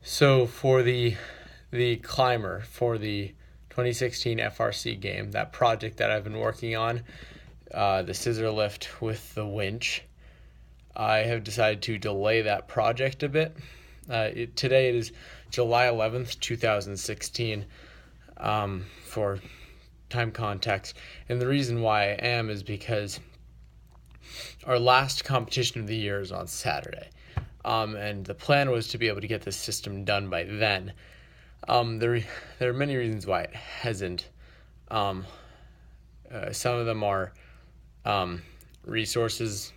So for the climber for the 2016 FRC game, that project that I've been working on, the scissor lift with the winch, I have decided to delay that project a bit. Today it is July 11th, 2016, for time context. And the reason why I am is because our last competition of the year is on Saturday. And the plan was to be able to get this system done by then. There are many reasons why it hasn't. Some of them are resources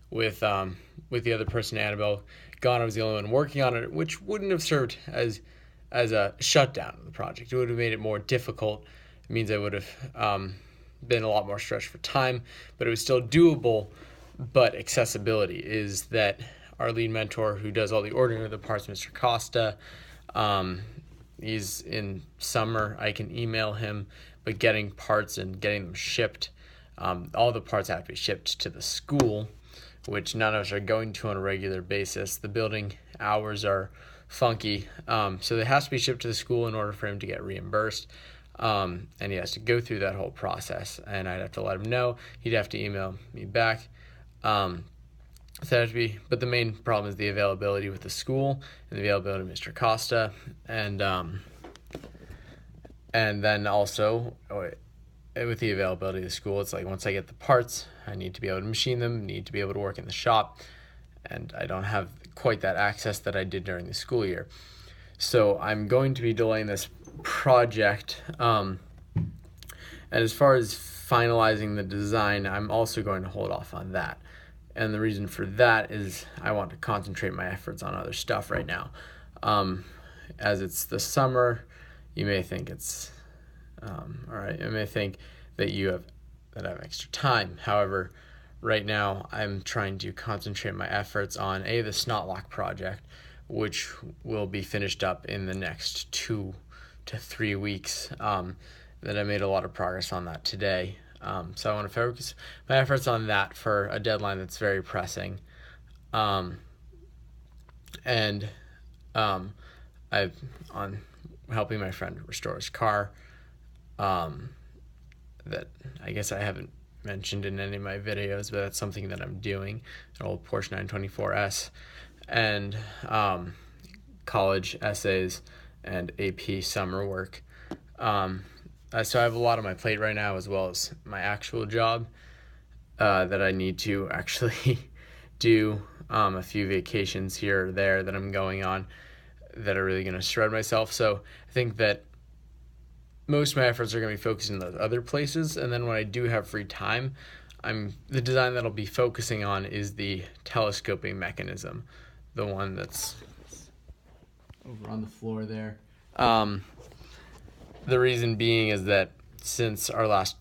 with the other person, Annabelle gone. I was the only one working on it, which wouldn't have served as a shutdown of the project. It would have made it more difficult. It means I would have been a lot more stretched for time, but it was still doable. But accessibility is that our lead mentor, who does all the ordering of the parts, Mr. Costa, he's in summer. I can email him, but getting parts and getting them shipped, all the parts have to be shipped to the school, which none of us are going to on a regular basis. The building hours are funky, so it has to be shipped to the school in order for him to get reimbursed. And he has to go through that whole process, and I'd have to let him know. He'd have to email me back. So that would be, but the main problem is the availability with the school and the availability of Mr. Costa, and then also with the availability of the school, it's like once I get the parts, I need to be able to machine them, need to be able to work in the shop, and I don't have quite that access that I did during the school year. So I'm going to be delaying this project. And as far as finalizing the design, I'm also going to hold off on that. And the reason for that is I want to concentrate my efforts on other stuff right now. As it's the summer, you may think it's all right. You may think that I have extra time. However, right now I'm trying to concentrate my efforts on the Snotlock project, which will be finished up in the next 2 to 3 weeks. That I made a lot of progress on that today. So I want to focus my efforts on that for a deadline that's very pressing. And I've on helping my friend restore his car. That I guess I haven't mentioned in any of my videos, but that's something that I'm doing. An old Porsche 924S, and college essays and AP summer work. So I have a lot on my plate right now, as well as my actual job that I need to actually do. A few vacations here or there that I'm going on that are really going to shred myself. So I think that most of my efforts are going to be focused in those other places. And then when I do have free time, the design that I'll be focusing on is the telescoping mechanism, the one that's over on the floor there. The reason being is that since our last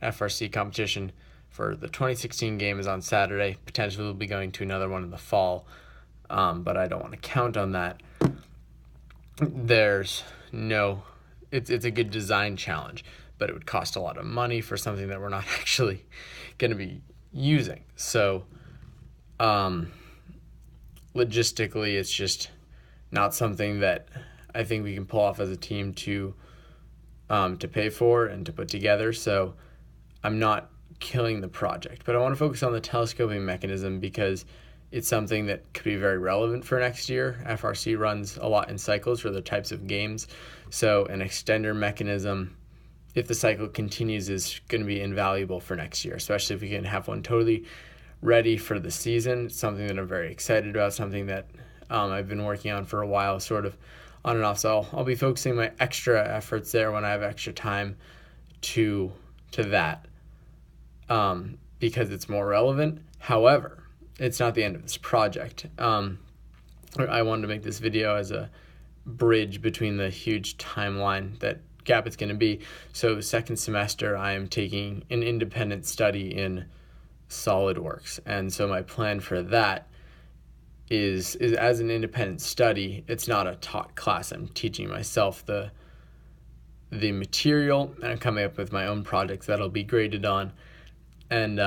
FRC competition for the 2016 game is on Saturday, potentially we'll be going to another one in the fall, but I don't want to count on that. It's a good design challenge, but it would cost a lot of money for something that we're not actually going to be using. So logistically, it's just not something that I think we can pull off as a team to pay for and to put together. So I'm not killing the project, but I want to focus on the telescoping mechanism because it's something that could be very relevant for next year. FRC runs a lot in cycles for the types of games. So an extender mechanism, if the cycle continues, is going to be invaluable for next year, especially if we can have one totally ready for the season. It's something that I'm very excited about, something that I've been working on for a while, sort of on and off. So I'll be focusing my extra efforts there when I have extra time to that, because it's more relevant. However, it's not the end of this project. I wanted to make this video as a bridge between the huge timeline that gap it's going to be. So second semester, I am taking an independent study in SolidWorks. And so my plan for that is as an independent study. It's not a taught class. I'm teaching myself the material, and I'm coming up with my own projects that'll be graded on. And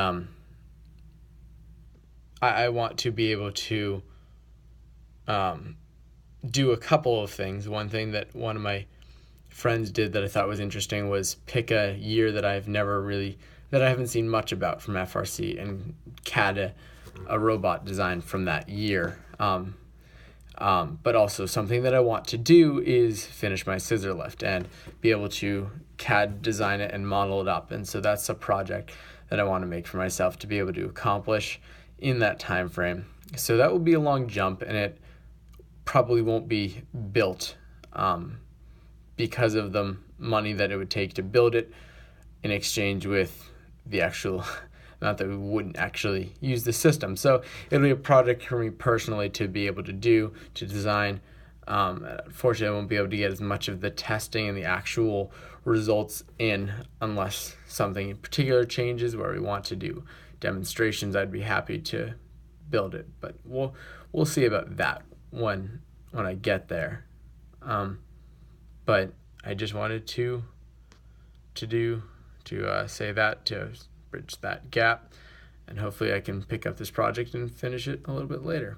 I want to be able to do a couple of things. One thing that one of my friends did that I thought was interesting was pick a year that I haven't seen much about from FRC and CAD a robot design from that year. But also something that I want to do is finish my scissor lift and be able to CAD design it and model it up. And so that's a project that I want to make for myself to be able to accomplish in that time frame. So that will be a long jump, and it probably won't be built because of the money that it would take to build it in exchange with the actual, not that we wouldn't actually use the system. So it'll be a project for me personally to be able to design. Unfortunately, I won't be able to get as much of the testing and the actual results in unless something in particular changes where we want to do demonstrations. I'd be happy to build it, but we'll see about that when I get there. But I just wanted to say that, to bridge that gap, and hopefully I can pick up this project and finish it a little bit later.